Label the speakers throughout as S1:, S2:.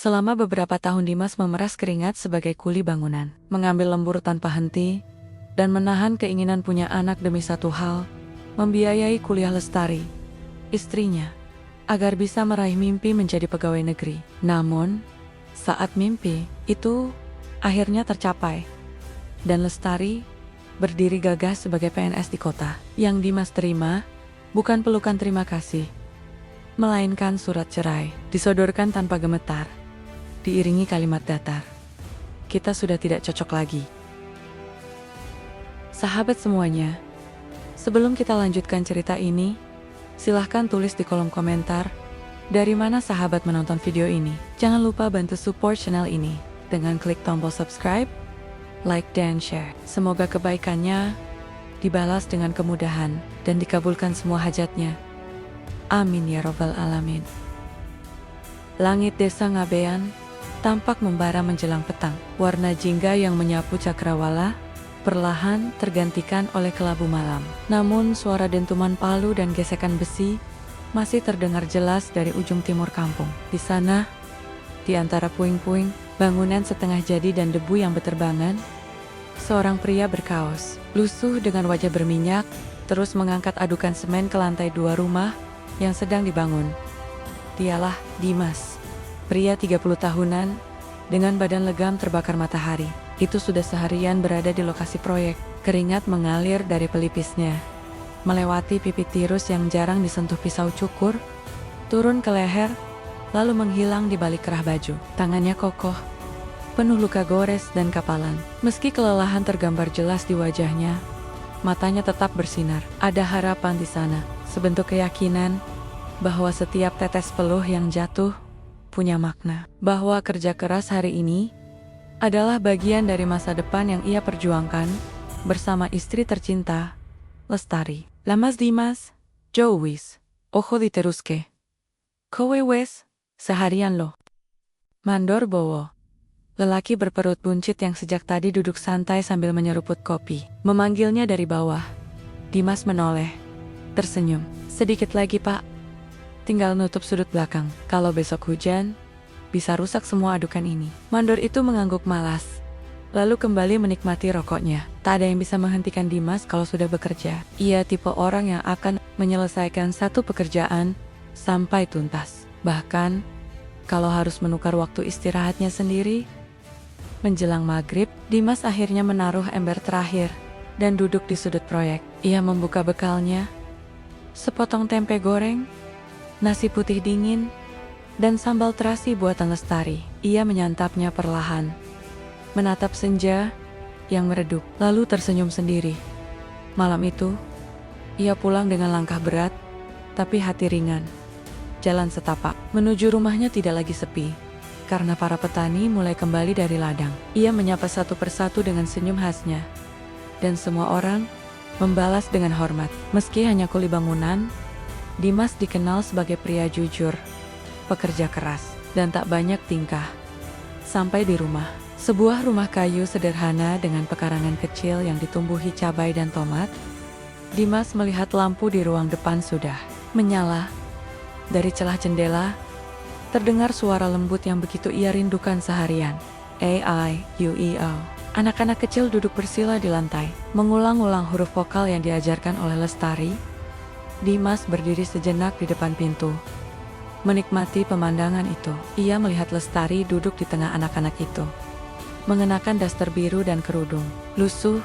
S1: Selama beberapa tahun Dimas memeras keringat sebagai kuli bangunan, mengambil lembur tanpa henti, dan menahan keinginan punya anak demi satu hal, membiayai kuliah Lestari, istrinya, agar bisa meraih mimpi menjadi pegawai negeri. Namun, saat mimpi itu akhirnya tercapai, dan Lestari berdiri gagah sebagai PNS di kota. Yang Dimas terima bukan pelukan terima kasih, melainkan surat cerai, disodorkan tanpa gemetar, diiringi kalimat datar. Kita sudah tidak cocok lagi. Sahabat semuanya, sebelum kita lanjutkan cerita ini, silahkan tulis di kolom komentar dari mana sahabat menonton video ini. Jangan lupa bantu support channel ini dengan klik tombol subscribe, like, dan share. Semoga kebaikannya dibalas dengan kemudahan dan dikabulkan semua hajatnya. Amin ya robbal alamin. Langit desa Ngabean tampak membara menjelang petang. Warna jingga yang menyapu cakrawala perlahan tergantikan oleh kelabu malam. Namun suara dentuman palu dan gesekan besi masih terdengar jelas dari ujung timur kampung. Di sana, di antara puing-puing, bangunan setengah jadi dan debu yang beterbangan, seorang pria berkaos, lusuh dengan wajah berminyak, terus mengangkat adukan semen ke lantai 2 rumah yang sedang dibangun. Dialah Dimas, pria 30 tahunan, dengan badan legam terbakar matahari. Itu sudah seharian berada di lokasi proyek. Keringat mengalir dari pelipisnya, melewati pipi tirus yang jarang disentuh pisau cukur, turun ke leher, lalu menghilang di balik kerah baju. Tangannya kokoh, penuh luka gores dan kapalan. Meski kelelahan tergambar jelas di wajahnya, matanya tetap bersinar. Ada harapan di sana, sebentuk keyakinan bahwa setiap tetes peluh yang jatuh punya makna. Bahwa kerja keras hari ini adalah bagian dari masa depan yang ia perjuangkan bersama istri tercinta, Lestari. Lamas Dimas, Jowis, ojo diteruske. Kowe wes, seharian lo. Mandor Bowo, lelaki berperut buncit yang sejak tadi duduk santai sambil menyeruput kopi, memanggilnya dari bawah. Dimas menoleh, tersenyum. Sedikit lagi pak, tinggal nutup sudut belakang. Kalau besok hujan, bisa rusak semua adukan ini. Mandor itu mengangguk malas, lalu kembali menikmati rokoknya. Tak ada yang bisa menghentikan Dimas kalau sudah bekerja. Ia tipe orang yang akan menyelesaikan satu pekerjaan sampai tuntas. Bahkan, kalau harus menukar waktu istirahatnya sendiri. Menjelang maghrib, Dimas akhirnya menaruh ember terakhir dan duduk di sudut proyek. Ia membuka bekalnya, sepotong tempe goreng, nasi putih dingin, dan sambal terasi buatan Lestari. Ia menyantapnya perlahan, menatap senja yang meredup, lalu tersenyum sendiri. Malam itu, ia pulang dengan langkah berat, tapi hati ringan. Jalan setapak menuju rumahnya tidak lagi sepi, karena para petani mulai kembali dari ladang. Ia menyapa satu persatu dengan senyum khasnya, dan semua orang membalas dengan hormat. Meski hanya kuli bangunan, Dimas dikenal sebagai pria jujur, pekerja keras, dan tak banyak tingkah. Sampai di rumah, sebuah rumah kayu sederhana dengan pekarangan kecil yang ditumbuhi cabai dan tomat, Dimas melihat lampu di ruang depan sudah menyala. Dari celah jendela, terdengar suara lembut yang begitu ia rindukan seharian. A-I-U-E-O. Anak-anak kecil duduk bersila di lantai, mengulang-ulang huruf vokal yang diajarkan oleh Lestari. Dimas berdiri sejenak di depan pintu, menikmati pemandangan itu. Ia melihat Lestari duduk di tengah anak-anak itu, mengenakan daster biru dan kerudung, lusuh,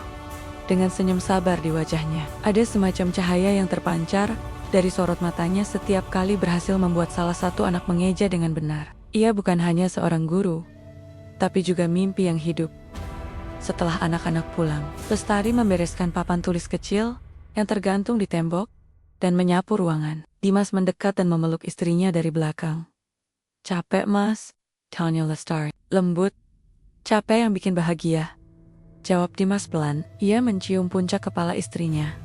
S1: dengan senyum sabar di wajahnya. Ada semacam cahaya yang terpancar dari sorot matanya setiap kali berhasil membuat salah satu anak mengeja dengan benar. Ia bukan hanya seorang guru, tapi juga mimpi yang hidup. Setelah anak-anak pulang, Lestari membereskan papan tulis kecil yang tergantung di tembok dan menyapu ruangan. Dimas mendekat dan memeluk istrinya dari belakang. Capek mas? Tanya Lestari. Lembut. Capek yang bikin bahagia, jawab Dimas pelan. Ia mencium puncak kepala istrinya.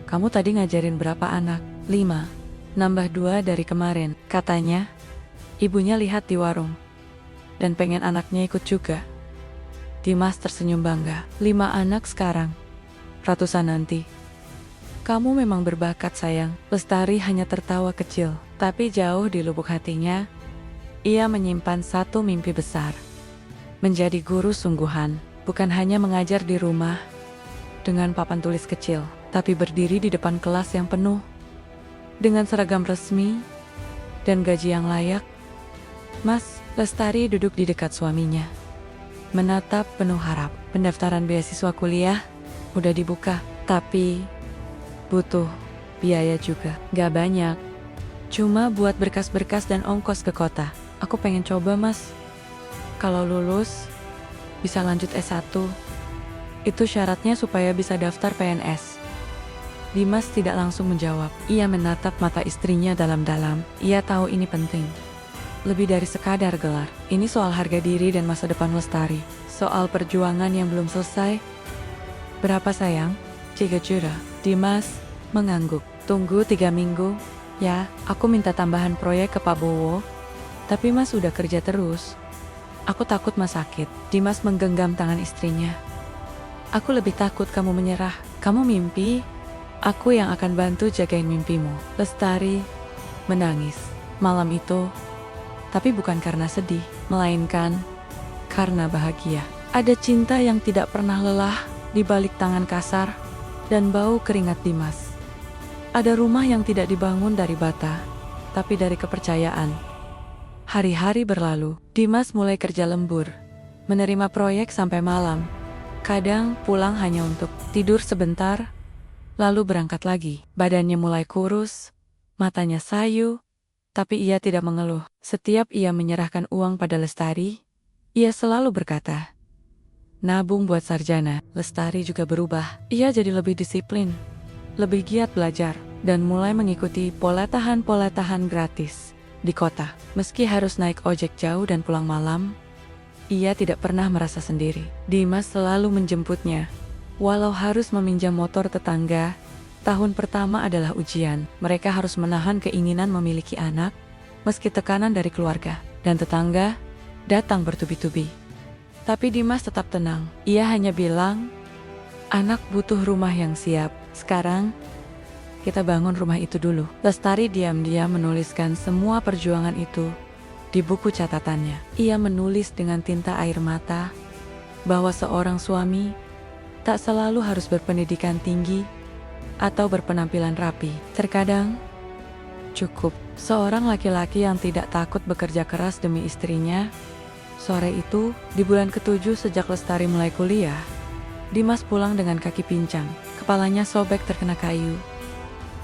S1: Kamu tadi ngajarin berapa anak? 5. Nambah 2 dari kemarin, katanya. Ibunya lihat di warung, dan pengen anaknya ikut juga. Dimas tersenyum bangga. 5 anak sekarang, ratusan nanti. Kamu memang berbakat sayang. Lestari hanya tertawa kecil, tapi jauh di lubuk hatinya, ia menyimpan satu mimpi besar. Menjadi guru sungguhan, bukan hanya mengajar di rumah dengan papan tulis kecil, tapi berdiri di depan kelas yang penuh dengan seragam resmi dan gaji yang layak. Mas, Lestari duduk di dekat suaminya, menatap penuh harap. Pendaftaran beasiswa kuliah udah dibuka, tapi butuh biaya juga. Gak banyak, cuma buat berkas-berkas dan ongkos ke kota. Aku pengen coba, Mas. Kalau lulus, bisa lanjut S1. Itu syaratnya supaya bisa daftar PNS. Dimas tidak langsung menjawab. Ia menatap mata istrinya dalam-dalam. Ia tahu ini penting. Lebih dari sekadar gelar. Ini soal harga diri dan masa depan Lestari. Soal perjuangan yang belum selesai. Berapa sayang? 3 juta. Dimas mengangguk. Tunggu 3 minggu. Ya, aku minta tambahan proyek ke Pak Bowo. Tapi Mas udah kerja terus. Aku takut Mas sakit. Dimas menggenggam tangan istrinya. Aku lebih takut kamu menyerah. Kamu mimpi, aku yang akan bantu jagain mimpimu. Lestari menangis malam itu. Tapi bukan karena sedih, melainkan karena bahagia. Ada cinta yang tidak pernah lelah di balik tangan kasar dan bau keringat Dimas. Ada rumah yang tidak dibangun dari bata, tapi dari kepercayaan. Hari-hari berlalu, Dimas mulai kerja lembur, menerima proyek sampai malam. Kadang pulang hanya untuk tidur sebentar, lalu berangkat lagi. Badannya mulai kurus, matanya sayu, tapi ia tidak mengeluh. Setiap ia menyerahkan uang pada Lestari, ia selalu berkata, "Nabung buat sarjana." Lestari juga berubah. Ia jadi lebih disiplin, lebih giat belajar, dan mulai mengikuti pola tahan gratis di kota. Meski harus naik ojek jauh dan pulang malam, ia tidak pernah merasa sendiri. Dimas selalu menjemputnya. Walau harus meminjam motor tetangga, tahun pertama adalah ujian. Mereka harus menahan keinginan memiliki anak, meski tekanan dari keluarga dan tetangga datang bertubi-tubi. Tapi Dimas tetap tenang. Ia hanya bilang, "Anak butuh rumah yang siap. Sekarang, kita bangun rumah itu dulu." Lestari diam-diam menuliskan semua perjuangan itu di buku catatannya. Ia menulis dengan tinta air mata bahwa seorang suami tak selalu harus berpendidikan tinggi atau berpenampilan rapi. Terkadang, cukup seorang laki-laki yang tidak takut bekerja keras demi istrinya. Sore itu, di bulan ke-7 sejak Lestari mulai kuliah, Dimas pulang dengan kaki pincang. Kepalanya sobek terkena kayu,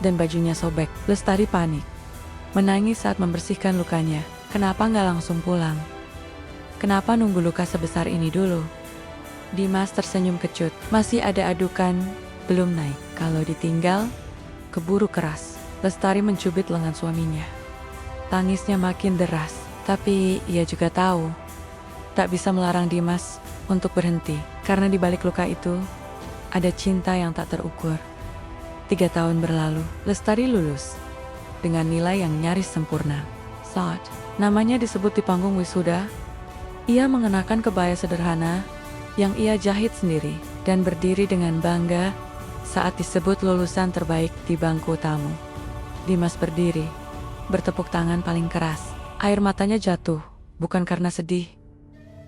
S1: dan bajunya sobek. Lestari panik, menangis saat membersihkan lukanya. Kenapa nggak langsung pulang? Kenapa nunggu luka sebesar ini dulu? Dimas tersenyum kecut. Masih ada adukan, belum naik. Kalau ditinggal, keburu keras. Lestari mencubit lengan suaminya. Tangisnya makin deras, tapi ia juga tahu tak bisa melarang Dimas untuk berhenti. Karena di balik luka itu, ada cinta yang tak terukur. 3 tahun berlalu, Lestari lulus dengan nilai yang nyaris sempurna. Saat namanya disebut di panggung wisuda, ia mengenakan kebaya sederhana yang ia jahit sendiri dan berdiri dengan bangga saat disebut lulusan terbaik di bangku tamu. Dimas berdiri, bertepuk tangan paling keras. Air matanya jatuh, bukan karena sedih,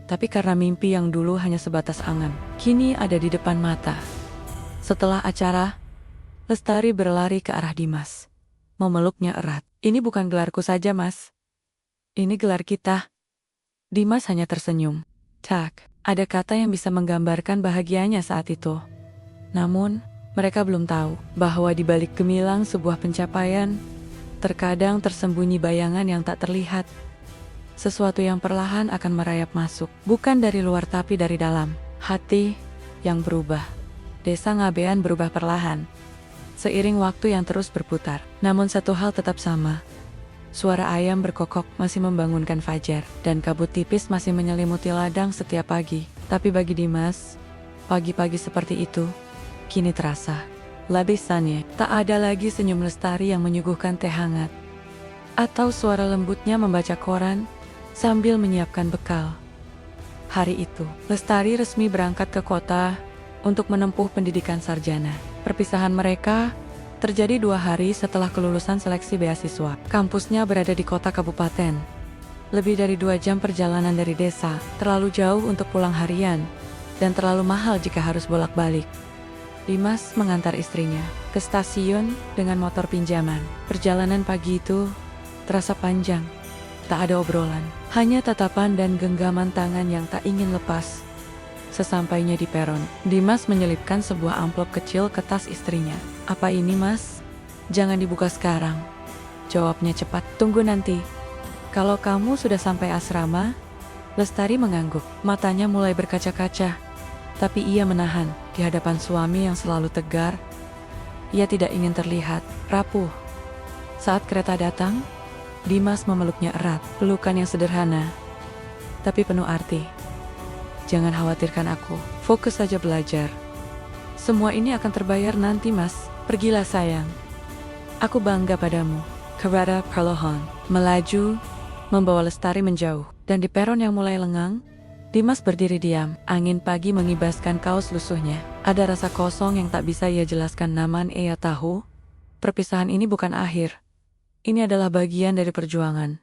S1: tapi karena mimpi yang dulu hanya sebatas angan, kini ada di depan mata. Setelah acara, Lestari berlari ke arah Dimas, memeluknya erat. "Ini bukan gelarku saja, Mas. Ini gelar kita." Dimas hanya tersenyum. Tak ada kata yang bisa menggambarkan bahagianya saat itu. Namun, mereka belum tahu bahwa di balik gemilang sebuah pencapaian, terkadang tersembunyi bayangan yang tak terlihat. Sesuatu yang perlahan akan merayap masuk, bukan dari luar tapi dari dalam. Hati yang berubah. Desa Ngabean berubah perlahan, seiring waktu yang terus berputar. Namun satu hal tetap sama. Suara ayam berkokok masih membangunkan fajar, dan kabut tipis masih menyelimuti ladang setiap pagi. Tapi bagi Dimas, pagi-pagi seperti itu kini terasa lebih sunyi. Tak ada lagi senyum Lestari yang menyuguhkan teh hangat, atau suara lembutnya membaca koran sambil menyiapkan bekal. Hari itu, Lestari resmi berangkat ke kota untuk menempuh pendidikan sarjana. Perpisahan mereka terjadi 2 hari setelah kelulusan seleksi beasiswa. Kampusnya berada di kota kabupaten, Lebih dari 2 jam perjalanan dari desa, terlalu jauh untuk pulang harian, dan terlalu mahal jika harus bolak-balik. Dimas mengantar istrinya ke stasiun dengan motor pinjaman. Perjalanan pagi itu terasa panjang. Tak ada obrolan, hanya tatapan dan genggaman tangan yang tak ingin lepas. Sesampainya di peron, Dimas menyelipkan sebuah amplop kecil ke tas istrinya. "Apa ini, Mas?" "Jangan dibuka sekarang," jawabnya cepat. "Tunggu nanti. Kalau kamu sudah sampai asrama." Lestari mengangguk, matanya mulai berkaca-kaca. Tapi ia menahan di hadapan suami yang selalu tegar. Ia tidak ingin terlihat rapuh. Saat kereta datang, Dimas memeluknya erat, pelukan yang sederhana, tapi penuh arti. "Jangan khawatirkan aku, fokus saja belajar. Semua ini akan terbayar nanti, Mas. Pergilah sayang. Aku bangga padamu." Kereta perlahan melaju, membawa Lestari menjauh. Dan di peron yang mulai lengang, Dimas berdiri diam. Angin pagi mengibaskan kaos lusuhnya. Ada rasa kosong yang tak bisa ia jelaskan. Namun ia tahu, perpisahan ini bukan akhir. Ini adalah bagian dari perjuangan.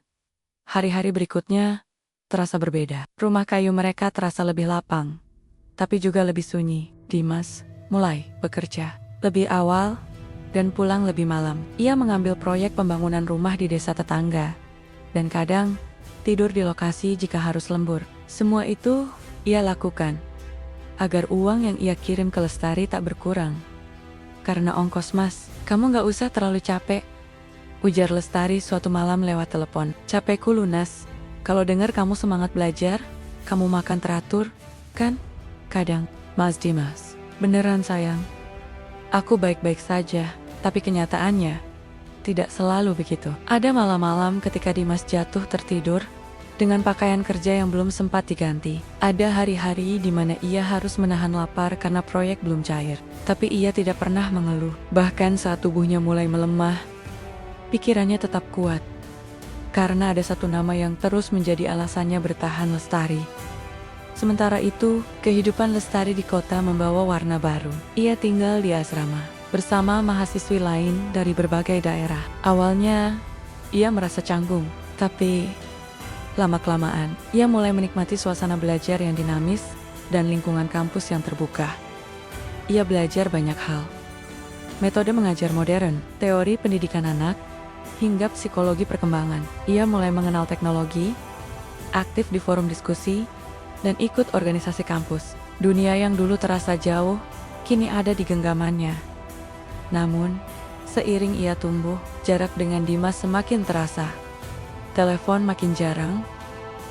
S1: Hari-hari berikutnya terasa berbeda. Rumah kayu mereka terasa lebih lapang, tapi juga lebih sunyi. Dimas mulai bekerja lebih awal dan pulang lebih malam. Ia mengambil proyek pembangunan rumah di desa tetangga, dan kadang tidur di lokasi jika harus lembur. Semua itu ia lakukan agar uang yang ia kirim ke Lestari tak berkurang. "Karena ongkos, Mas." "Kamu gak usah terlalu capek," ujar Lestari suatu malam lewat telepon. "Capekku lunas. Kalau dengar kamu semangat belajar, kamu makan teratur, kan?" "Kadang, Mas Dimas." "Beneran sayang, aku baik-baik saja." Tapi kenyataannya tidak selalu begitu. Ada malam-malam ketika Dimas jatuh tertidur dengan pakaian kerja yang belum sempat diganti. Ada hari-hari di mana ia harus menahan lapar karena proyek belum cair. Tapi ia tidak pernah mengeluh. Bahkan saat tubuhnya mulai melemah, pikirannya tetap kuat. Karena ada satu nama yang terus menjadi alasannya bertahan, Lestari. Sementara itu, kehidupan Lestari di kota membawa warna baru. Ia tinggal di asrama bersama mahasiswi lain dari berbagai daerah. Awalnya, ia merasa canggung, tapi lama-kelamaan, ia mulai menikmati suasana belajar yang dinamis dan lingkungan kampus yang terbuka. Ia belajar banyak hal. Metode mengajar modern, teori pendidikan anak, hingga psikologi perkembangan. Ia mulai mengenal teknologi, aktif di forum diskusi, dan ikut organisasi kampus. Dunia yang dulu terasa jauh, kini ada di genggamannya. Namun, seiring ia tumbuh, jarak dengan Dimas semakin terasa. Telepon makin jarang,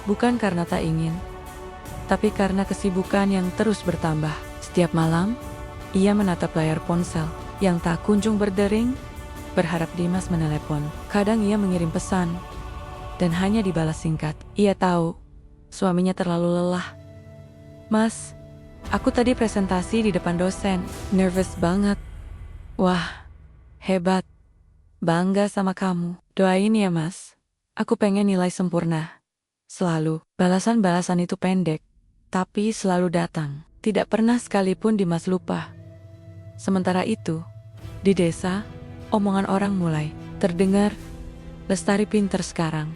S1: bukan karena tak ingin, tapi karena kesibukan yang terus bertambah. Setiap malam, ia menatap layar ponsel yang tak kunjung berdering, berharap Dimas menelepon. Kadang ia mengirim pesan, dan hanya dibalas singkat. Ia tahu, suaminya terlalu lelah. "Mas, aku tadi presentasi di depan dosen, nervous banget." "Wah, hebat. Bangga sama kamu. Doain ya, Mas. Aku pengen nilai sempurna." Selalu, balasan-balasan itu pendek, tapi selalu datang. Tidak pernah sekalipun Dimas lupa. Sementara itu, di desa, omongan orang mulai terdengar, "Lestari pinter sekarang.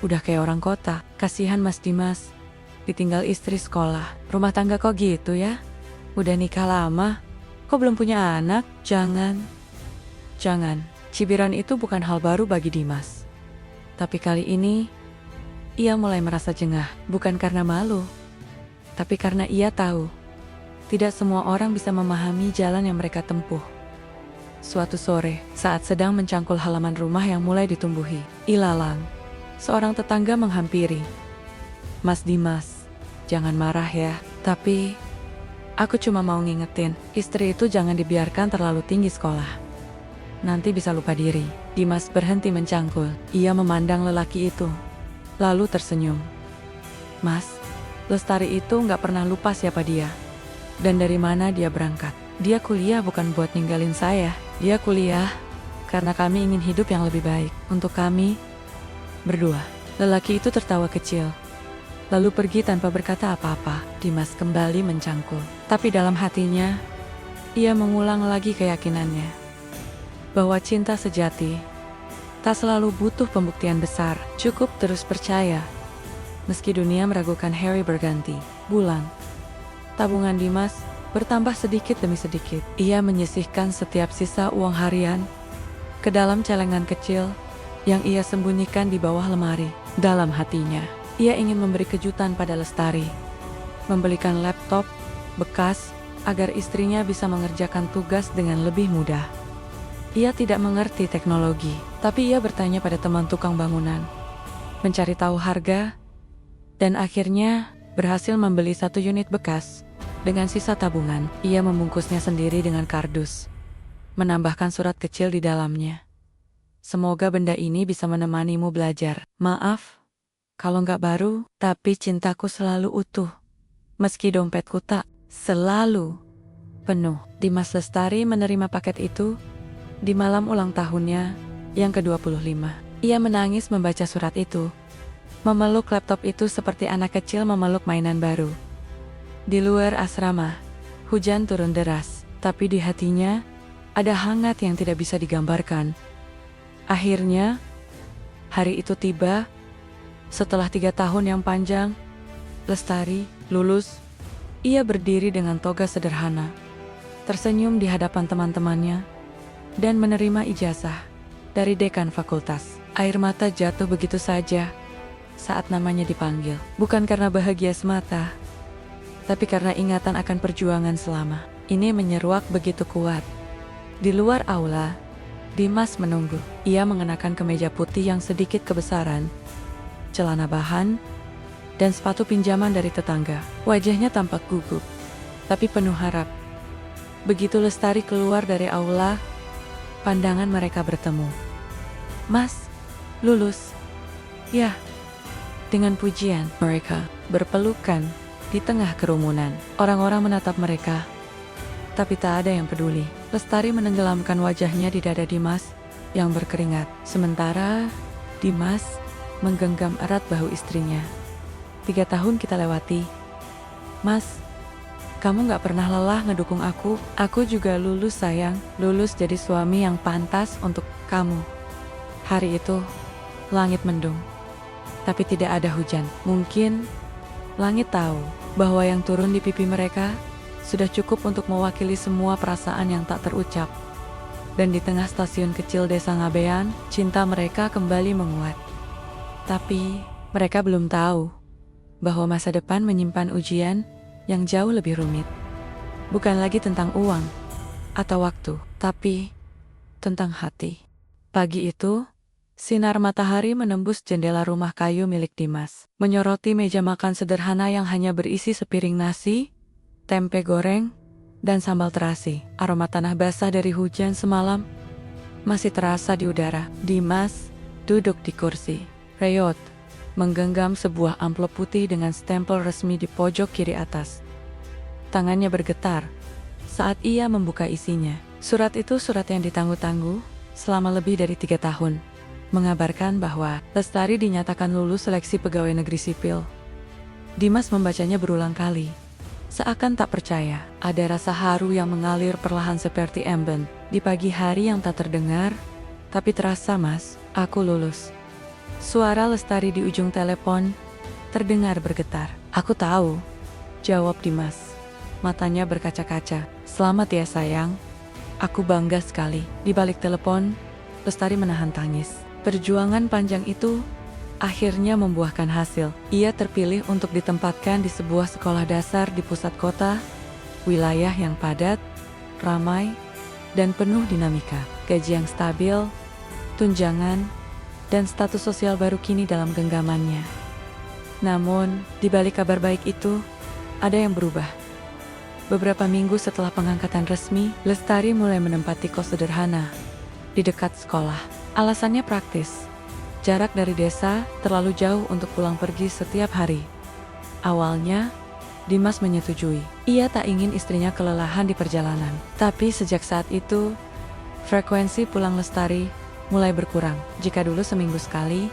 S1: Udah kayak orang kota. Kasihan Mas Dimas. Ditinggal istri sekolah. Rumah tangga kok gitu ya? Udah nikah lama, kok belum punya anak?" Jangan. Cibiran itu bukan hal baru bagi Dimas. Tapi kali ini, ia mulai merasa jengah. Bukan karena malu, tapi karena ia tahu, tidak semua orang bisa memahami jalan yang mereka tempuh. Suatu sore, saat sedang mencangkul halaman rumah yang mulai ditumbuhi ilalang, seorang tetangga menghampiri. "Mas Dimas, jangan marah ya, tapi aku cuma mau ngingetin, istri itu jangan dibiarkan terlalu tinggi sekolah. Nanti bisa lupa diri." Dimas berhenti mencangkul. Ia memandang lelaki itu, lalu tersenyum. "Mas, Lestari itu nggak pernah lupa siapa dia, dan dari mana dia berangkat. Dia kuliah bukan buat ninggalin saya. Dia kuliah karena kami ingin hidup yang lebih baik untuk kami berdua." Lelaki itu tertawa kecil, lalu pergi tanpa berkata apa-apa. Dimas kembali mencangkul, tapi dalam hatinya, ia mengulang lagi keyakinannya bahwa cinta sejati Tak selalu butuh pembuktian besar, cukup terus percaya. Meski dunia meragukan Harry berganti bulan, tabungan Dimas bertambah sedikit demi sedikit. Ia menyisihkan setiap sisa uang harian ke dalam celengan kecil yang ia sembunyikan di bawah lemari. Dalam hatinya, ia ingin memberi kejutan pada Lestari, membelikan laptop bekas agar istrinya bisa mengerjakan tugas dengan lebih mudah. Ia tidak mengerti teknologi, tapi ia bertanya pada teman tukang bangunan, mencari tahu harga, dan akhirnya berhasil membeli 1 unit bekas. Dengan sisa tabungan, ia membungkusnya sendiri dengan kardus, menambahkan surat kecil di dalamnya. Semoga benda ini bisa menemanimu belajar. Maaf, kalau nggak baru, tapi cintaku selalu utuh. Meski dompetku tak selalu penuh. Dimas Lestari menerima paket itu di malam ulang tahunnya yang ke-25. Ia menangis membaca surat itu, memeluk laptop itu seperti anak kecil memeluk mainan baru. Di luar asrama, hujan turun deras, tapi di hatinya ada hangat yang tidak bisa digambarkan. Akhirnya, hari itu tiba. Setelah 3 tahun yang panjang, Lestari lulus. Ia berdiri dengan toga sederhana, tersenyum di hadapan teman-temannya, dan menerima ijazah dari dekan fakultas. Air mata jatuh begitu saja saat namanya dipanggil. Bukan karena bahagia semata, tapi karena ingatan akan perjuangan selama ini menyeruak begitu kuat. Di luar aula, Dimas menunggu. Ia mengenakan kemeja putih yang sedikit kebesaran, celana bahan, dan sepatu pinjaman dari tetangga. Wajahnya tampak gugup, tapi penuh harap. Begitu Lestari keluar dari aula, pandangan mereka bertemu. "Mas, lulus." "Ya." Dengan pujian, mereka berpelukan di tengah kerumunan. Orang-orang menatap mereka, tapi tak ada yang peduli. Lestari menenggelamkan wajahnya di dada Dimas yang berkeringat. Sementara Dimas menggenggam erat bahu istrinya. 3 tahun kita lewati. Mas, kamu gak pernah lelah ngedukung aku. Aku juga lulus sayang, lulus jadi suami yang pantas untuk kamu. Hari itu, langit mendung, tapi tidak ada hujan. Mungkin langit tahu bahwa yang turun di pipi mereka sudah cukup untuk mewakili semua perasaan yang tak terucap. Dan di tengah stasiun kecil desa Ngabean, cinta mereka kembali menguat. Tapi mereka belum tahu bahwa masa depan menyimpan ujian yang jauh lebih rumit. Bukan lagi tentang uang atau waktu, tapi tentang hati. Pagi itu, sinar matahari menembus jendela rumah kayu milik Dimas, menyoroti meja makan sederhana yang hanya berisi sepiring nasi, tempe goreng, dan sambal terasi. Aroma tanah basah dari hujan semalam masih terasa di udara. Dimas duduk di kursi reyot, menggenggam sebuah amplop putih dengan stempel resmi di pojok kiri atas. Tangannya bergetar saat ia membuka isinya. Surat itu surat yang ditangguh-tangguh selama lebih dari 3 tahun, mengabarkan bahwa Lestari dinyatakan lulus seleksi pegawai negeri sipil. Dimas membacanya berulang kali, seakan tak percaya. Ada rasa haru yang mengalir perlahan seperti embun. Di pagi hari yang tak terdengar, tapi terasa, "Mas, aku lulus." Suara Lestari di ujung telepon terdengar bergetar. "Aku tahu," jawab Dimas. Matanya berkaca-kaca. "Selamat ya sayang, aku bangga sekali." Di balik telepon, Lestari menahan tangis. Perjuangan panjang itu akhirnya membuahkan hasil. Ia terpilih untuk ditempatkan di sebuah sekolah dasar di pusat kota, wilayah yang padat, ramai, dan penuh dinamika. Gaji yang stabil, tunjangan, dan status sosial baru kini dalam genggamannya. Namun, di balik kabar baik itu, ada yang berubah. Beberapa minggu setelah pengangkatan resmi, Lestari mulai menempati kos sederhana di dekat sekolah. Alasannya praktis. Jarak dari desa terlalu jauh untuk pulang pergi setiap hari. Awalnya, Dimas menyetujui. Ia tak ingin istrinya kelelahan di perjalanan. Tapi sejak saat itu, frekuensi pulang Lestari mulai berkurang. Jika dulu seminggu sekali,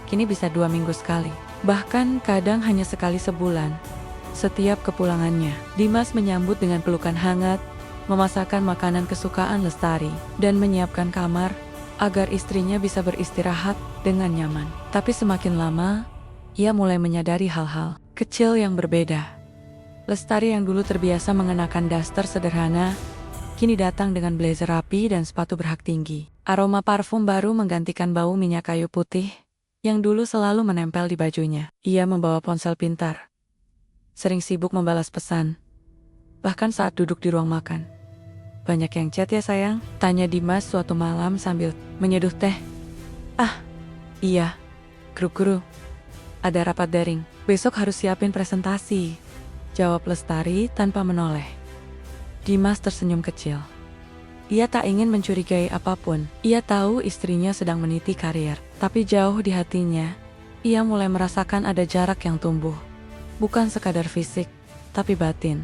S1: kini bisa 2 minggu sekali. Bahkan kadang hanya sekali sebulan. Setiap kepulangannya, Dimas menyambut dengan pelukan hangat, memasakkan makanan kesukaan Lestari, dan menyiapkan kamar agar istrinya bisa beristirahat dengan nyaman. Tapi semakin lama, ia mulai menyadari hal-hal kecil yang berbeda. Lestari yang dulu terbiasa mengenakan daster sederhana, kini datang dengan blazer rapi dan sepatu berhak tinggi. Aroma parfum baru menggantikan bau minyak kayu putih yang dulu selalu menempel di bajunya. Ia membawa ponsel pintar, sering sibuk membalas pesan, bahkan saat duduk di ruang makan. "Banyak yang chat ya sayang?" tanya Dimas suatu malam sambil menyeduh teh. "Ah, iya, guru-guru. Ada rapat daring. Besok harus siapin presentasi," jawab Lestari tanpa menoleh. Dimas tersenyum kecil. Ia tak ingin mencurigai apapun. Ia tahu istrinya sedang meniti karir, tapi jauh di hatinya, ia mulai merasakan ada jarak yang tumbuh. Bukan sekadar fisik, tapi batin.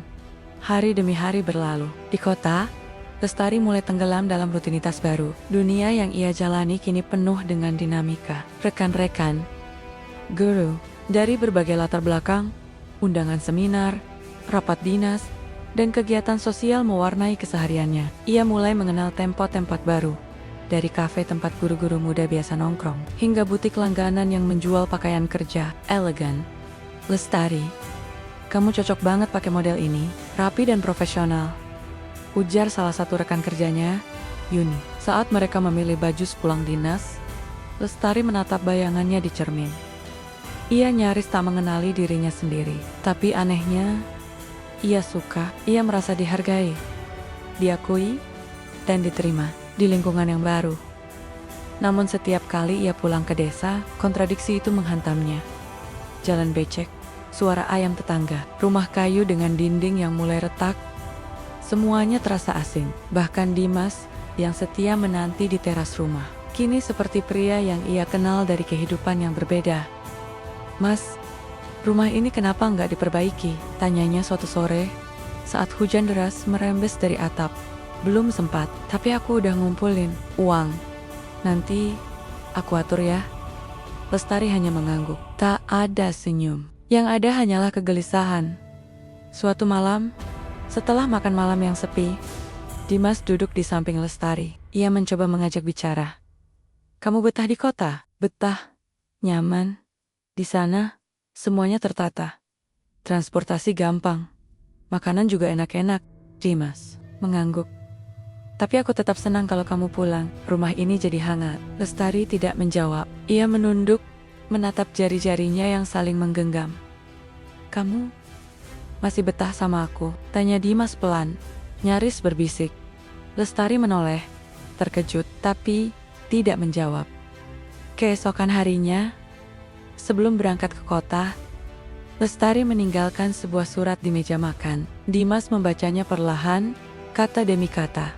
S1: Hari demi hari berlalu. Di kota, Lestari mulai tenggelam dalam rutinitas baru. Dunia yang ia jalani kini penuh dengan dinamika. Rekan-rekan, guru, dari berbagai latar belakang, undangan seminar, rapat dinas, dan kegiatan sosial mewarnai kesehariannya. Ia mulai mengenal tempat-tempat baru. Dari kafe tempat guru-guru muda biasa nongkrong, hingga butik langganan yang menjual pakaian kerja elegan. "Lestari, kamu cocok banget pakai model ini, rapi dan profesional," ujar salah satu rekan kerjanya, Yuni. Saat mereka memilih baju sepulang dinas, Lestari menatap bayangannya di cermin. Ia nyaris tak mengenali dirinya sendiri. Tapi anehnya, ia suka, ia merasa dihargai, diakui, dan diterima di lingkungan yang baru. Namun setiap kali ia pulang ke desa, kontradiksi itu menghantamnya. Jalan becek, suara ayam tetangga, rumah kayu dengan dinding yang mulai retak, semuanya terasa asing. Bahkan Dimas, yang setia menanti di teras rumah, kini seperti pria yang ia kenal dari kehidupan yang berbeda. "Mas, rumah ini kenapa nggak diperbaiki?" tanyanya suatu sore, saat hujan deras merembes dari atap. "Belum sempat, tapi aku udah ngumpulin uang. Nanti aku atur ya." Lestari hanya mengangguk. Tak ada senyum. Yang ada hanyalah kegelisahan. Suatu malam, setelah makan malam yang sepi, Dimas duduk di samping Lestari. Ia mencoba mengajak bicara. "Kamu betah di kota?" "Betah. Nyaman. Di sana, semuanya tertata. Transportasi gampang. Makanan juga enak-enak." Dimas mengangguk. "Tapi aku tetap senang kalau kamu pulang. Rumah ini jadi hangat." Lestari tidak menjawab. Ia menunduk, menatap jari-jarinya yang saling menggenggam. "Kamu masih betah sama aku?" tanya Dimas pelan, nyaris berbisik. Lestari menoleh, terkejut, tapi tidak menjawab. Keesokan harinya, sebelum berangkat ke kota, Lestari meninggalkan sebuah surat di meja makan. Dimas membacanya perlahan, kata demi kata,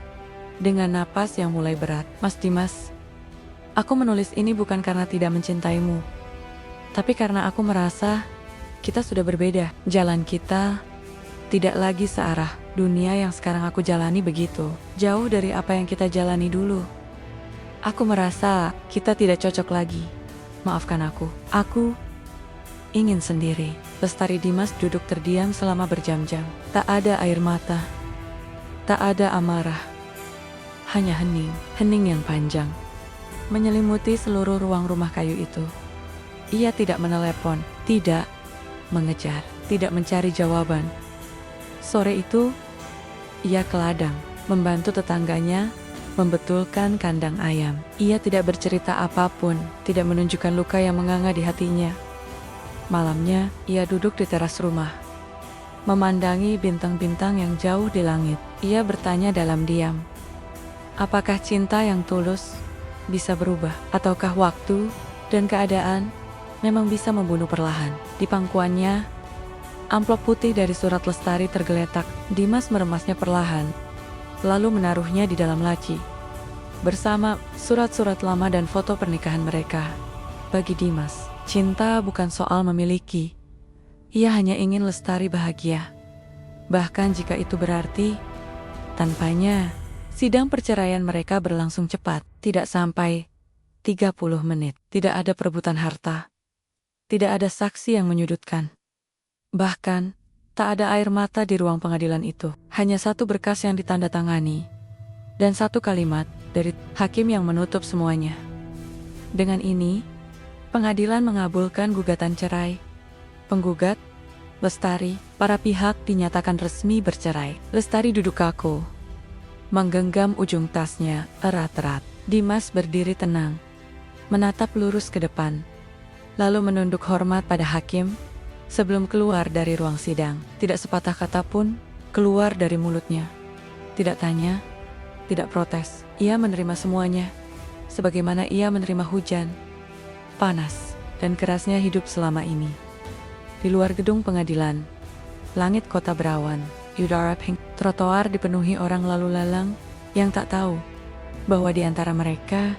S1: dengan napas yang mulai berat. "Mas Dimas, aku menulis ini bukan karena tidak mencintaimu, tapi karena aku merasa kita sudah berbeda. Jalan kita tidak lagi searah. Dunia yang sekarang aku jalani begitu jauh dari apa yang kita jalani dulu. Aku merasa kita tidak cocok lagi. Maafkan aku. Aku ingin sendiri." Lestari Dimas duduk terdiam selama berjam-jam. Tak ada air mata, tak ada amarah, hanya hening. Hening yang panjang menyelimuti seluruh ruang rumah kayu itu. Ia tidak menelepon, tidak mengejar, tidak mencari jawaban. Sore itu, ia ke ladang, membantu tetangganya membetulkan kandang ayam. Ia tidak bercerita apapun, tidak menunjukkan luka yang menganga di hatinya. Malamnya, ia duduk di teras rumah, memandangi bintang-bintang yang jauh di langit. Ia bertanya dalam diam, apakah cinta yang tulus bisa berubah? Ataukah waktu dan keadaan memang bisa membunuh perlahan? Di pangkuannya, amplop putih dari surat Lestari tergeletak. Dimas meremasnya perlahan, lalu menaruhnya di dalam laci, bersama surat-surat lama dan foto pernikahan mereka. Bagi Dimas, cinta bukan soal memiliki. Ia hanya ingin Lestari bahagia. Bahkan jika itu berarti tanpanya. Sidang perceraian mereka berlangsung cepat, tidak sampai 30 menit. Tidak ada perebutan harta, tidak ada saksi yang menyudutkan. Bahkan, tak ada air mata di ruang pengadilan itu. Hanya satu berkas yang ditandatangani, dan satu kalimat, dari hakim yang menutup semuanya. Dengan ini, pengadilan mengabulkan gugatan cerai. Penggugat, Lestari, para pihak dinyatakan resmi bercerai. Lestari duduk kaku, menggenggam ujung tasnya erat-erat. Dimas berdiri tenang, menatap lurus ke depan, lalu menunduk hormat pada hakim sebelum keluar dari ruang sidang. Tidak sepatah kata pun keluar dari mulutnya. Tidak tanya, tidak protes. Ia menerima semuanya, sebagaimana ia menerima hujan, panas, dan kerasnya hidup selama ini. Di luar gedung pengadilan, langit kota berawan, udara pink, trotoar dipenuhi orang lalu lalang yang tak tahu bahwa di antara mereka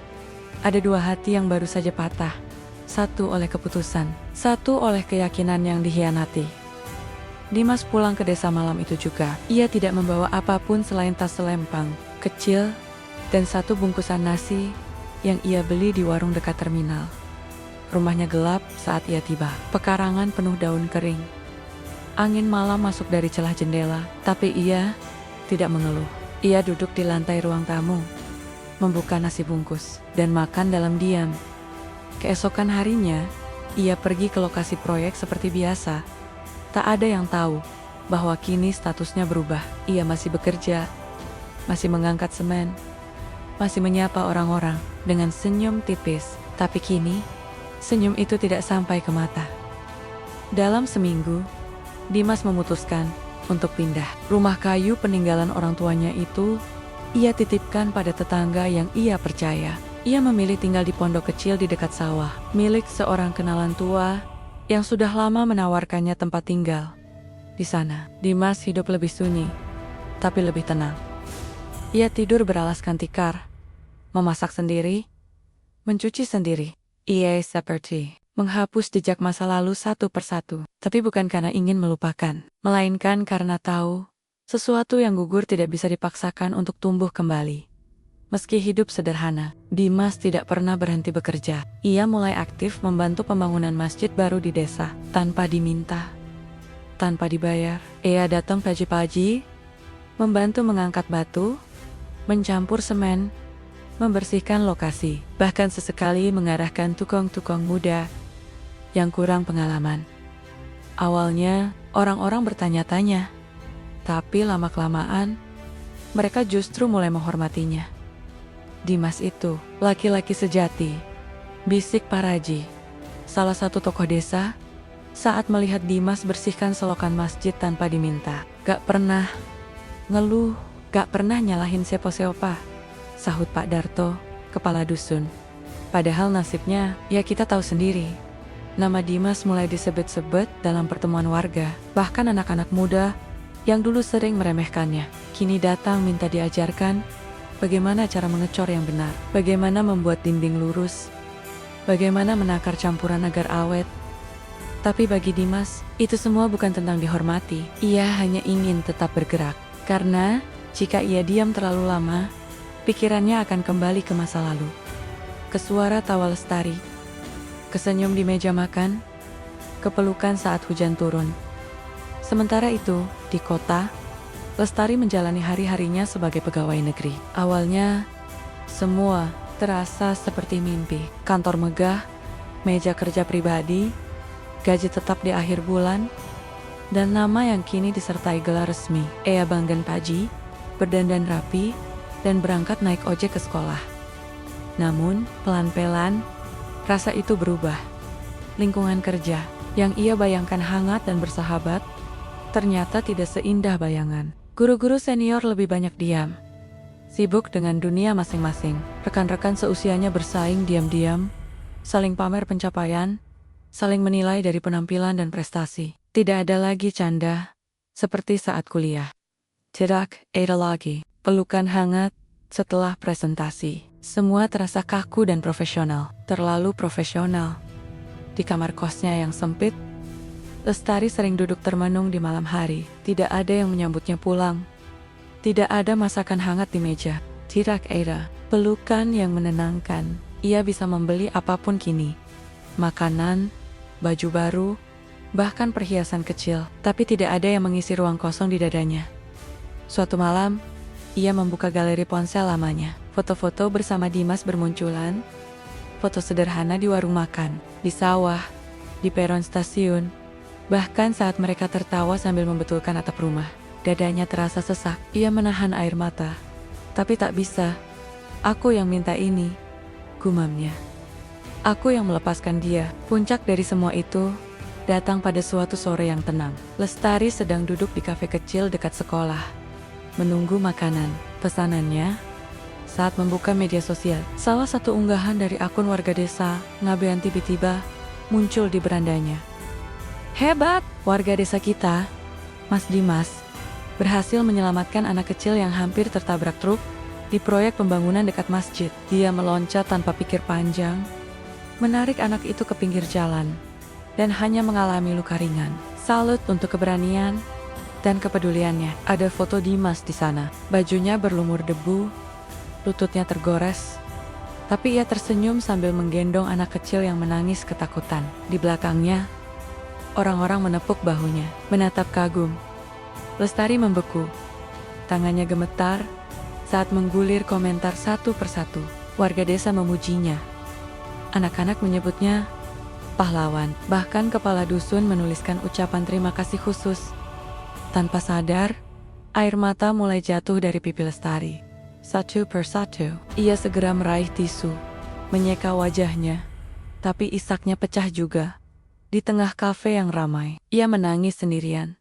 S1: ada dua hati yang baru saja patah. Satu oleh keputusan, satu oleh keyakinan yang dikhianati. Dimas pulang ke desa malam itu juga. Ia tidak membawa apapun selain tas selempang kecil dan satu bungkusan nasi yang ia beli di warung dekat terminal. Rumahnya gelap saat ia tiba. Pekarangan penuh daun kering. Angin malam masuk dari celah jendela, tapi ia tidak mengeluh. Ia duduk di lantai ruang tamu, membuka nasi bungkus, dan makan dalam diam. Keesokan harinya, ia pergi ke lokasi proyek seperti biasa. Tak ada yang tahu bahwa kini statusnya berubah. Ia masih bekerja, masih mengangkat semen, masih menyapa orang-orang dengan senyum tipis. Tapi kini, senyum itu tidak sampai ke mata. Dalam seminggu, Dimas memutuskan untuk pindah. Rumah kayu peninggalan orang tuanya itu ia titipkan pada tetangga yang ia percaya. Ia memilih tinggal di pondok kecil di dekat sawah, milik seorang kenalan tua yang sudah lama menawarkannya tempat tinggal. Di sana, Dimas hidup lebih sunyi, tapi lebih tenang. Ia tidur beralaskan tikar, memasak sendiri, mencuci sendiri. Ia seperti menghapus jejak masa lalu satu persatu, tapi bukan karena ingin melupakan, melainkan karena tahu sesuatu yang gugur tidak bisa dipaksakan untuk tumbuh kembali. Meski hidup sederhana, Dimas tidak pernah berhenti bekerja. Ia mulai aktif membantu pembangunan masjid baru di desa, tanpa diminta, tanpa dibayar. Ia datang pagi-pagi, membantu mengangkat batu, mencampur semen, membersihkan lokasi, bahkan sesekali mengarahkan tukang-tukang muda yang kurang pengalaman. Awalnya, orang-orang bertanya-tanya, tapi lama-kelamaan, mereka justru mulai menghormatinya. Dimas itu, laki-laki sejati, bisik Paraji, salah satu tokoh desa, saat melihat Dimas bersihkan selokan masjid tanpa diminta. Gak pernah ngeluh, gak pernah nyalahin siapa-siapa, sahut Pak Darto, kepala dusun. Padahal nasibnya, ya kita tahu sendiri. Nama Dimas mulai disebut-sebut dalam pertemuan warga, bahkan anak-anak muda yang dulu sering meremehkannya, kini datang minta diajarkan bagaimana cara mengecor yang benar, bagaimana membuat dinding lurus, bagaimana menakar campuran agar awet. Tapi bagi Dimas, itu semua bukan tentang dihormati. Ia hanya ingin tetap bergerak, karena jika ia diam terlalu lama, pikirannya akan kembali ke masa lalu. Ke suara tawa Lestari, ke senyum di meja makan, ke pelukan saat hujan turun. Sementara itu, di kota, Lestari menjalani hari-harinya sebagai pegawai negeri. Awalnya, semua terasa seperti mimpi. Kantor megah, meja kerja pribadi, gaji tetap di akhir bulan, dan nama yang kini disertai gelar resmi. Ea Banggan Paji, berdandan rapi, dan berangkat naik ojek ke sekolah. Namun, pelan-pelan, rasa itu berubah. Lingkungan kerja, yang ia bayangkan hangat dan bersahabat, ternyata tidak seindah bayangan. Guru-guru senior lebih banyak diam, sibuk dengan dunia masing-masing. Rekan-rekan seusianya bersaing diam-diam, saling pamer pencapaian, saling menilai dari penampilan dan prestasi. Tidak ada lagi canda, seperti saat kuliah. Tidak ada lagi pelukan hangat setelah presentasi. Semua terasa kaku dan profesional, terlalu profesional. Di kamar kosnya yang sempit, Lestari sering duduk termenung di malam hari. Tidak ada yang menyambutnya pulang. Tidak ada masakan hangat di meja. Tidak ada pelukan yang menenangkan. Ia bisa membeli apapun kini. Makanan, baju baru, bahkan perhiasan kecil. Tapi tidak ada yang mengisi ruang kosong di dadanya. Suatu malam, ia membuka galeri ponsel lamanya. Foto-foto bersama Dimas bermunculan, foto sederhana di warung makan, di sawah, di peron stasiun, bahkan saat mereka tertawa sambil membetulkan atap rumah. Dadanya terasa sesak, ia menahan air mata. Tapi tak bisa, aku yang minta ini, gumamnya. Aku yang melepaskan dia. Puncak dari semua itu datang pada suatu sore yang tenang. Lestari sedang duduk di kafe kecil dekat sekolah, menunggu makanan pesanannya. Saat membuka media sosial, salah satu unggahan dari akun warga desa Ngabean tiba-tiba muncul di berandanya. Hebat, warga desa kita, Mas Dimas, berhasil menyelamatkan anak kecil yang hampir tertabrak truk di proyek pembangunan dekat masjid. Dia meloncat tanpa pikir panjang, menarik anak itu ke pinggir jalan, dan hanya mengalami luka ringan. Salut untuk keberanian dan kepeduliannya. Ada foto Dimas di sana. Bajunya berlumur debu, lututnya tergores, tapi ia tersenyum sambil menggendong anak kecil yang menangis ketakutan. Di belakangnya, orang-orang menepuk bahunya, menatap kagum. Lestari membeku. Tangannya gemetar saat menggulir komentar satu persatu. Warga desa memujinya. Anak-anak menyebutnya pahlawan. Bahkan kepala dusun menuliskan ucapan terima kasih khusus. Tanpa sadar, air mata mulai jatuh dari pipi Lestari. Satu persatu, ia segera meraih tisu, menyeka wajahnya. Tapi isaknya pecah juga. Di tengah kafe yang ramai, ia menangis sendirian.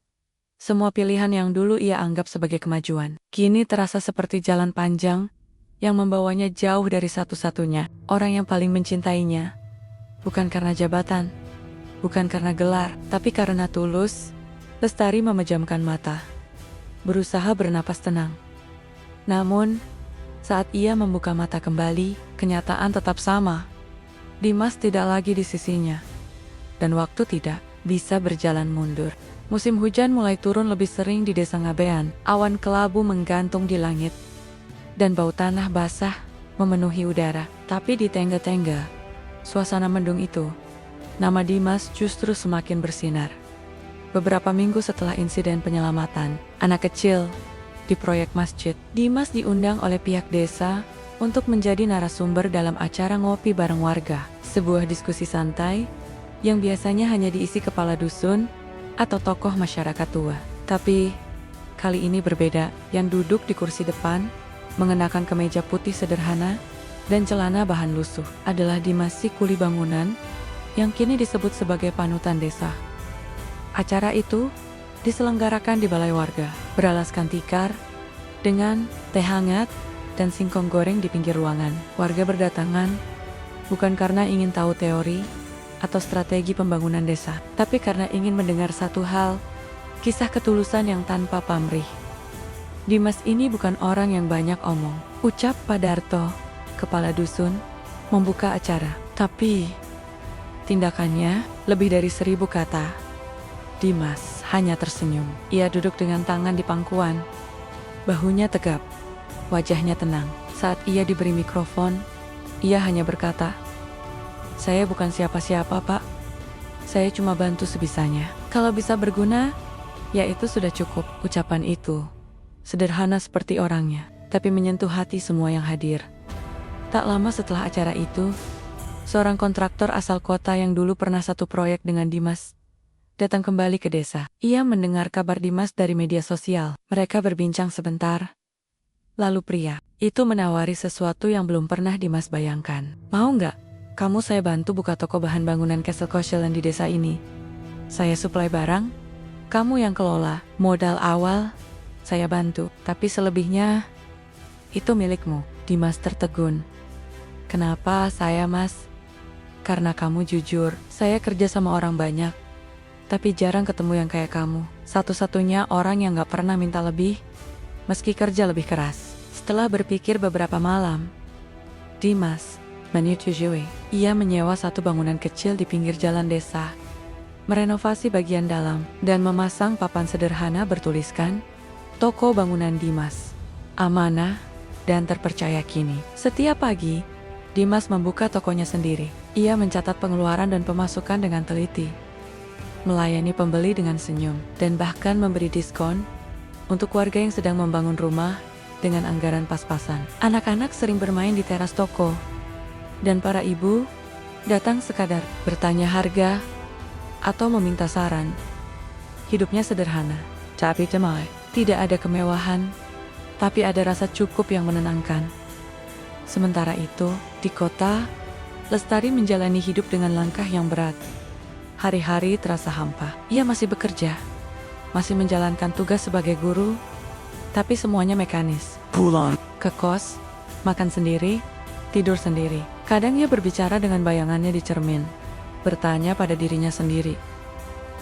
S1: Semua pilihan yang dulu ia anggap sebagai kemajuan, kini terasa seperti jalan panjang yang membawanya jauh dari satu-satunya orang yang paling mencintainya. Bukan karena jabatan, bukan karena gelar, tapi karena tulus. Lestari memejamkan mata, berusaha bernapas tenang. Namun, saat ia membuka mata kembali, kenyataan tetap sama. Dimas tidak lagi di sisinya, dan waktu tidak bisa berjalan mundur. Musim hujan mulai turun lebih sering di desa Ngabean. Awan kelabu menggantung di langit, dan bau tanah basah memenuhi udara. Tapi di tengga-tengga suasana mendung itu, nama Dimas justru semakin bersinar. Beberapa minggu setelah insiden penyelamatan anak kecil di proyek masjid, Dimas diundang oleh pihak desa untuk menjadi narasumber dalam acara ngopi bareng warga. Sebuah diskusi santai yang biasanya hanya diisi kepala dusun atau tokoh masyarakat tua. Tapi kali ini berbeda. Yang duduk di kursi depan, mengenakan kemeja putih sederhana dan celana bahan lusuh, adalah Dimas si kuli bangunan yang kini disebut sebagai panutan desa. Acara itu diselenggarakan di balai warga, beralaskan tikar, dengan teh hangat dan singkong goreng di pinggir ruangan. Warga berdatangan bukan karena ingin tahu teori atau strategi pembangunan desa, tapi karena ingin mendengar satu hal, kisah ketulusan yang tanpa pamrih. Dimas ini bukan orang yang banyak omong, ucap Padarto, kepala dusun, membuka acara. Tapi tindakannya lebih dari 1000 kata. Dimas hanya tersenyum. Ia duduk dengan tangan di pangkuan, bahunya tegap, wajahnya tenang. Saat ia diberi mikrofon, ia hanya berkata, "Saya bukan siapa-siapa, Pak. Saya cuma bantu sebisanya. Kalau bisa berguna, ya itu sudah cukup." Ucapan itu sederhana seperti orangnya, tapi menyentuh hati semua yang hadir. Tak lama setelah acara itu, seorang kontraktor asal kota yang dulu pernah satu proyek dengan Dimas datang kembali ke desa. Ia mendengar kabar Dimas dari media sosial. Mereka berbincang sebentar. Lalu pria itu menawari sesuatu yang belum pernah Dimas bayangkan. "Mau nggak? Kamu saya bantu buka toko bahan bangunan Castle Koshelan di desa ini. Saya suplai barang, kamu yang kelola. Modal awal saya bantu, tapi selebihnya itu milikmu." Dimas tertegun. "Kenapa saya, Mas?" "Karena kamu jujur. Saya kerja sama orang banyak, tapi jarang ketemu yang kayak kamu. Satu-satunya orang yang gak pernah minta lebih, meski kerja lebih keras." Setelah berpikir beberapa malam, Dimas menyetujui. Ia menyewa satu bangunan kecil di pinggir jalan desa, merenovasi bagian dalam, dan memasang papan sederhana bertuliskan, "Toko Bangunan Dimas. Amanah dan terpercaya kini." Setiap pagi, Dimas membuka tokonya sendiri. Ia mencatat pengeluaran dan pemasukan dengan teliti, melayani pembeli dengan senyum, dan bahkan memberi diskon untuk warga yang sedang membangun rumah dengan anggaran pas-pasan. Anak-anak sering bermain di teras toko, dan para ibu datang sekadar bertanya harga atau meminta saran. Hidupnya sederhana, tapi damai. Tidak ada kemewahan, tapi ada rasa cukup yang menenangkan. Sementara itu, di kota, Lestari menjalani hidup dengan langkah yang berat. Hari-hari terasa hampa. Ia masih bekerja, masih menjalankan tugas sebagai guru, tapi semuanya mekanis. Pulang ke kos, makan sendiri, tidur sendiri. Kadang ia berbicara dengan bayangannya di cermin, bertanya pada dirinya sendiri,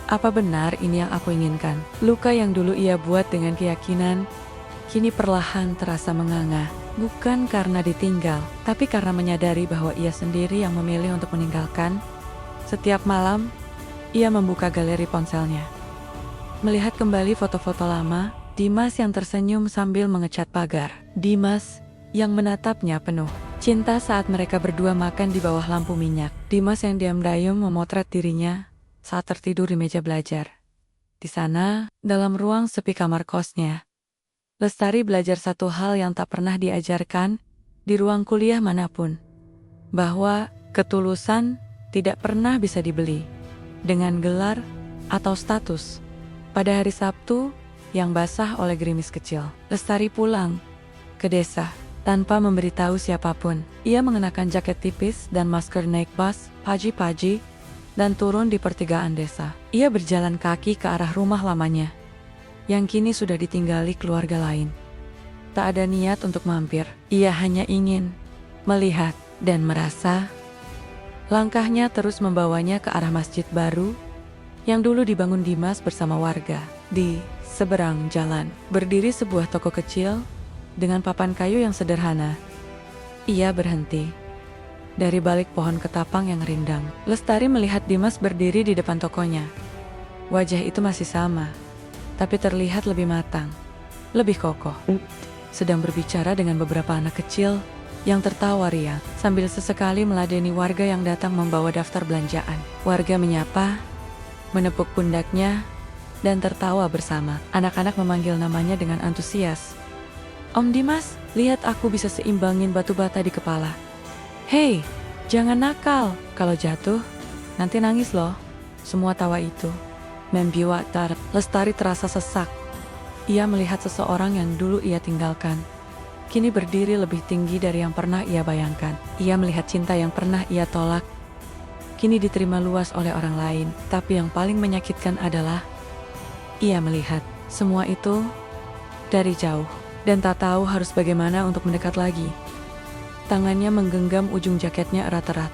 S1: apa benar ini yang aku inginkan? Luka yang dulu ia buat dengan keyakinan, kini perlahan terasa menganga. Bukan karena ditinggal, tapi karena menyadari bahwa ia sendiri yang memilih untuk meninggalkan. Setiap malam, ia membuka galeri ponselnya. Melihat kembali foto-foto lama, Dimas yang tersenyum sambil mengecat pagar. Dimas yang menatapnya penuh cinta saat mereka berdua makan di bawah lampu minyak. Dimas yang diam-diam memotret dirinya saat tertidur di meja belajar. Di sana, dalam ruang sepi kamar kosnya, Lestari belajar satu hal yang tak pernah diajarkan di ruang kuliah manapun, bahwa ketulusan tidak pernah bisa dibeli dengan gelar atau status. Pada hari Sabtu yang basah oleh gerimis kecil, Lestari pulang ke desa tanpa memberitahu siapapun. Ia mengenakan jaket tipis dan masker naik bus pagi-pagi dan turun di pertigaan desa. Ia berjalan kaki ke arah rumah lamanya, yang kini sudah ditinggali keluarga lain. Tak ada niat untuk mampir, ia hanya ingin melihat dan merasa. Langkahnya terus membawanya ke arah masjid baru, yang dulu dibangun Dimas bersama warga. Di seberang jalan, berdiri sebuah toko kecil, dengan papan kayu yang sederhana. Ia berhenti. Dari balik pohon ketapang yang rindang, Lestari melihat Dimas berdiri di depan tokonya. Wajah itu masih sama, tapi terlihat lebih matang, lebih kokoh. Sedang berbicara dengan beberapa anak kecil yang tertawa riang, sambil sesekali meladeni warga yang datang membawa daftar belanjaan. Warga menyapa, menepuk pundaknya, dan tertawa bersama. Anak-anak memanggil namanya dengan antusias. Om Dimas, lihat aku bisa seimbangin batu bata di kepala. Hei, jangan nakal. Kalau jatuh, nanti nangis loh. Semua tawa itu membuat Lestari terasa sesak. Ia melihat seseorang yang dulu ia tinggalkan, kini berdiri lebih tinggi dari yang pernah ia bayangkan. Ia melihat cinta yang pernah ia tolak, kini diterima luas oleh orang lain. Tapi yang paling menyakitkan adalah, ia melihat semua itu dari jauh, dan tak tahu harus bagaimana untuk mendekat lagi. Tangannya menggenggam ujung jaketnya erat-erat.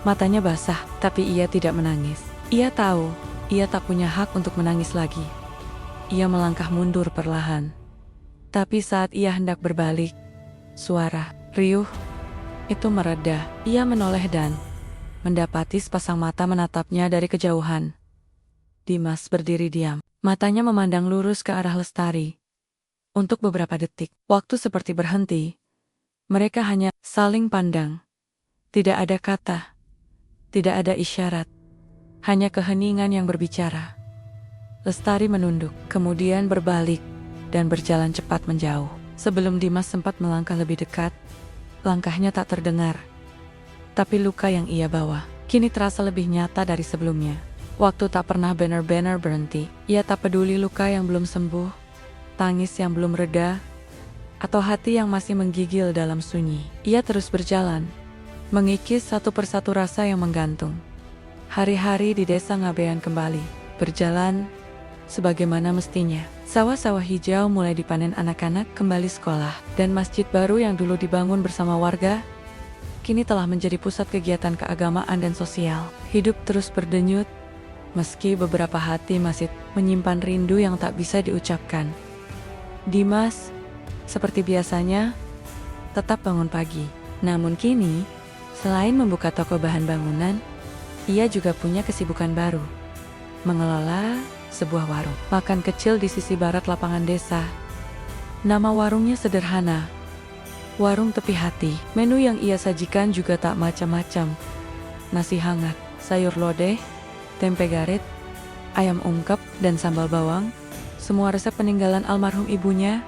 S1: Matanya basah, tapi ia tidak menangis. Ia tahu, ia tak punya hak untuk menangis lagi. Ia melangkah mundur perlahan. Tapi saat ia hendak berbalik, suara riuh itu mereda. Ia menoleh dan mendapati sepasang mata menatapnya dari kejauhan. Dimas berdiri diam. Matanya memandang lurus ke arah Lestari. Untuk beberapa detik, waktu seperti berhenti. Mereka hanya saling pandang. Tidak ada kata, tidak ada isyarat, hanya keheningan yang berbicara. Lestari menunduk, kemudian berbalik, dan berjalan cepat menjauh. Sebelum Dimas sempat melangkah lebih dekat, langkahnya tak terdengar. Tapi luka yang ia bawa, kini terasa lebih nyata dari sebelumnya. Waktu tak pernah benar-benar berhenti. Ia tak peduli luka yang belum sembuh, tangis yang belum reda, atau hati yang masih menggigil dalam sunyi. Ia terus berjalan, mengikis satu persatu rasa yang menggantung. Hari-hari di desa Ngabean kembali berjalan sebagaimana mestinya. Sawah-sawah hijau mulai dipanen anak-anak kembali sekolah, dan masjid baru yang dulu dibangun bersama warga kini telah menjadi pusat kegiatan keagamaan dan sosial. Hidup terus berdenyut, meski beberapa hati masih menyimpan rindu yang tak bisa diucapkan. Dimas, seperti biasanya, tetap bangun pagi. Namun kini, selain membuka toko bahan bangunan, ia juga punya kesibukan baru. Mengelola sebuah warung makan kecil di sisi barat lapangan desa. Nama warungnya sederhana, Warung Tepi Hati. Menu yang ia sajikan juga tak macam-macam. Nasi hangat, sayur lodeh, tempe garet, ayam ungkep, dan sambal bawang. Semua resep peninggalan almarhum ibunya,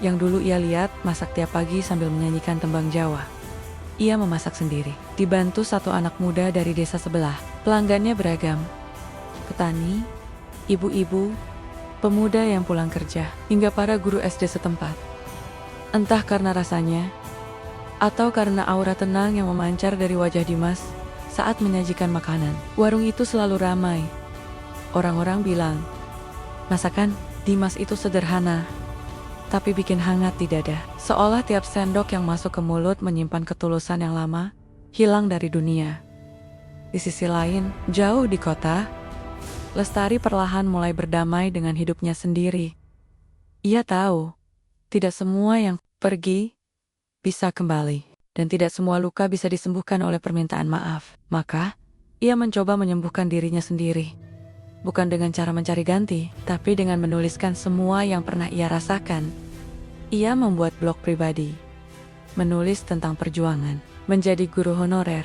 S1: yang dulu ia lihat masak tiap pagi sambil menyanyikan tembang Jawa. Ia memasak sendiri, dibantu satu anak muda dari desa sebelah. Pelanggannya beragam, petani, ibu-ibu, pemuda yang pulang kerja, hingga para guru SD setempat. Entah karena rasanya, atau karena aura tenang yang memancar dari wajah Dimas saat menyajikan makanan, warung itu selalu ramai. Orang-orang bilang, masakan Dimas itu sederhana, tapi bikin hangat di dada. Seolah tiap sendok yang masuk ke mulut menyimpan ketulusan yang lama hilang dari dunia. Di sisi lain, jauh di kota, Lestari perlahan mulai berdamai dengan hidupnya sendiri. Ia tahu, tidak semua yang pergi bisa kembali, dan tidak semua luka bisa disembuhkan oleh permintaan maaf. Maka, ia mencoba menyembuhkan dirinya sendiri. Bukan dengan cara mencari ganti, tapi dengan menuliskan semua yang pernah ia rasakan. Ia membuat blog pribadi, menulis tentang perjuangan, menjadi guru honorer,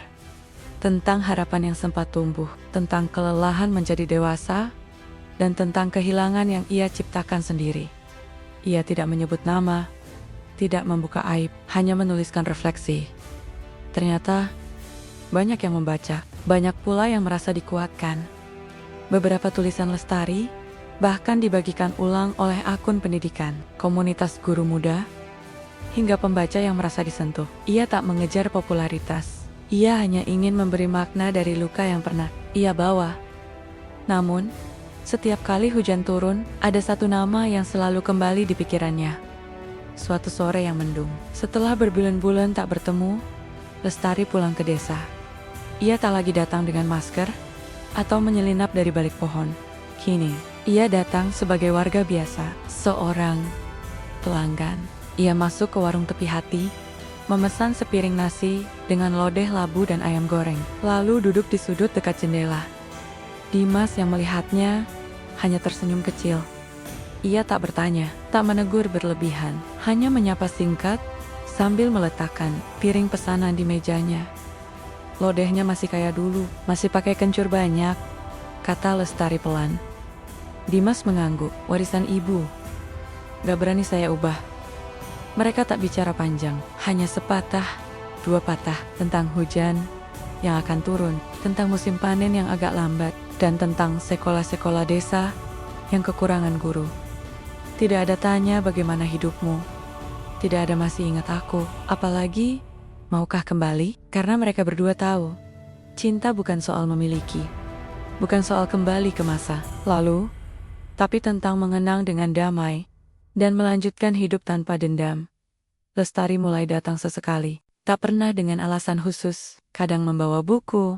S1: tentang harapan yang sempat tumbuh, tentang kelelahan menjadi dewasa, dan tentang kehilangan yang ia ciptakan sendiri. Ia tidak menyebut nama, tidak membuka aib, hanya menuliskan refleksi. Ternyata, banyak yang membaca, banyak pula yang merasa dikuatkan. Beberapa tulisan Lestari bahkan dibagikan ulang oleh akun pendidikan, komunitas guru muda, hingga pembaca yang merasa disentuh. Ia tak mengejar popularitas. Ia hanya ingin memberi makna dari luka yang pernah ia bawa. Namun, setiap kali hujan turun, ada satu nama yang selalu kembali di pikirannya. Suatu sore yang mendung, setelah berbulan-bulan tak bertemu, Lestari pulang ke desa. Ia tak lagi datang dengan masker atau menyelinap dari balik pohon. Kini, ia datang sebagai warga biasa, seorang pelanggan. Ia masuk ke warung tepi hati, memesan sepiring nasi dengan lodeh labu dan ayam goreng, lalu duduk di sudut dekat jendela. Dimas yang melihatnya hanya tersenyum kecil. Ia tak bertanya, tak menegur berlebihan, hanya menyapa singkat sambil meletakkan piring pesanan di mejanya. Lodehnya masih kayak dulu, masih pakai kencur banyak, kata Lestari pelan. Dimas mengangguk, warisan ibu. Gak berani saya ubah. Mereka tak bicara panjang, hanya sepatah, dua patah, tentang hujan yang akan turun, tentang musim panen yang agak lambat, dan tentang sekolah-sekolah desa yang kekurangan guru. Tidak ada tanya bagaimana hidupmu, tidak ada masih ingat aku, apalagi maukah kembali? Karena mereka berdua tahu, cinta bukan soal memiliki, bukan soal kembali ke masa lalu, tapi tentang mengenang dengan damai dan melanjutkan hidup tanpa dendam. Lestari mulai datang sesekali, tak pernah dengan alasan khusus, kadang membawa buku,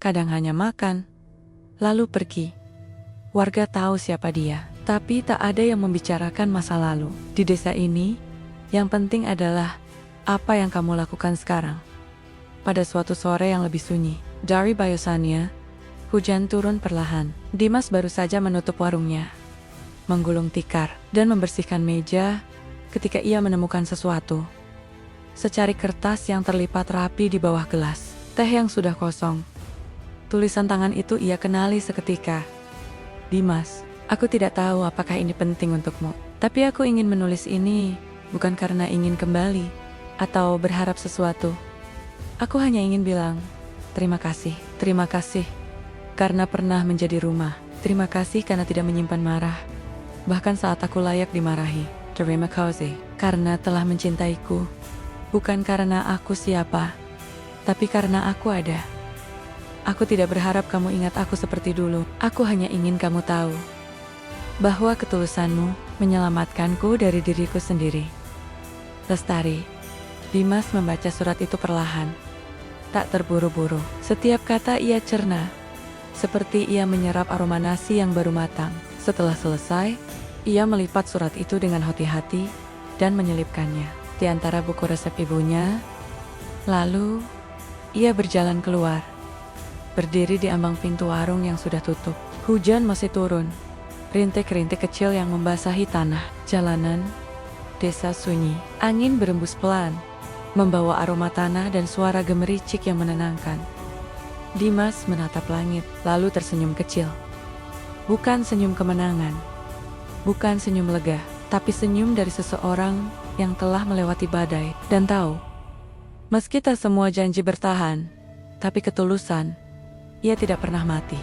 S1: kadang hanya makan, lalu pergi. Warga tahu siapa dia, tapi tak ada yang membicarakan masa lalu. Di desa ini, yang penting adalah apa yang kamu lakukan sekarang. Pada suatu sore yang lebih sunyi, dari Bayosania, hujan turun perlahan. Dimas baru saja menutup warungnya, menggulung tikar, dan membersihkan meja ketika ia menemukan sesuatu. Secari kertas yang terlipat rapi di bawah gelas teh yang sudah kosong. Tulisan tangan itu ia kenali seketika. Dimas, aku tidak tahu apakah ini penting untukmu, tapi aku ingin menulis ini bukan karena ingin kembali atau berharap sesuatu. Aku hanya ingin bilang, terima kasih karena pernah menjadi rumah. Terima kasih karena tidak menyimpan marah, bahkan saat aku layak dimarahi. Terima kasih karena telah mencintaiku, bukan karena aku siapa, tapi karena aku ada. Aku tidak berharap kamu ingat aku seperti dulu. Aku hanya ingin kamu tahu bahwa ketulusanmu menyelamatkanku dari diriku sendiri. Lestari. Dimas membaca surat itu perlahan, tak terburu-buru. Setiap kata ia cerna, seperti ia menyerap aroma nasi yang baru matang. Setelah selesai, ia melipat surat itu dengan hati-hati dan menyelipkannya di antara buku resep ibunya. Lalu, ia berjalan keluar, berdiri di ambang pintu warung yang sudah tutup. Hujan masih turun, rintik-rintik kecil yang membasahi tanah. Jalanan desa sunyi, angin berembus pelan, membawa aroma tanah dan suara gemericik yang menenangkan. Dimas menatap langit, lalu tersenyum kecil. Bukan senyum kemenangan, bukan senyum lega, tapi senyum dari seseorang yang telah melewati badai dan tahu, meski tak semua janji bertahan, tapi ketulusan, ia tidak pernah mati.